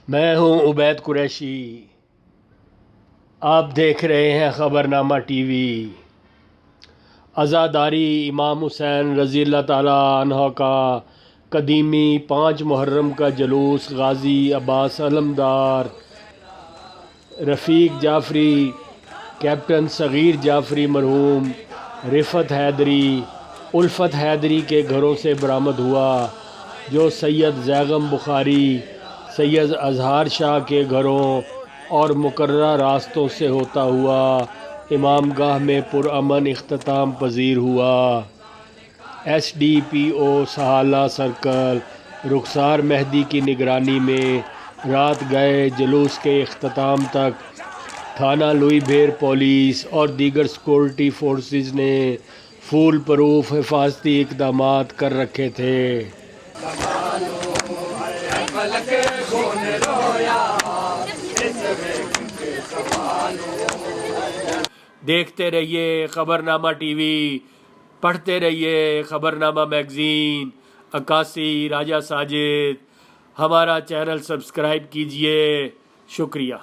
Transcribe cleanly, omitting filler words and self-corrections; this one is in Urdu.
میں ہوں عبید قریشی، آپ دیکھ رہے ہیں خبرنامہ ٹی وی۔ عزاداری امام حسین رضی اللہ تعالیٰ عنہ کا قدیمی 5 محرم کا جلوس غازی عباس علمدار، رفیق جعفری، کیپٹن صغیر جعفری مرحوم، رفعت حیدری، الفت حیدری کے گھروں سے برآمد ہوا، جو سید زیغم بخاری، سید اظہار شاہ کے گھروں اور مقررہ راستوں سے ہوتا ہوا امام گاہ میں پرامن اختتام پذیر ہوا۔ ایس ڈی پی او سہالہ سرکل رخسار مہدی کی نگرانی میں رات گئے جلوس کے اختتام تک تھانہ لوئی بھیر پولیس اور دیگر سیکورٹی فورسز نے فول پروف حفاظتی اقدامات کر رکھے تھے۔ دیکھتے رہیے خبرنامہ ٹی وی، پڑھتے رہیے خبرنامہ میگزین۔ عکاسی راجہ ساجد، ہمارا چینل سبسکرائب کیجئے۔ شکریہ۔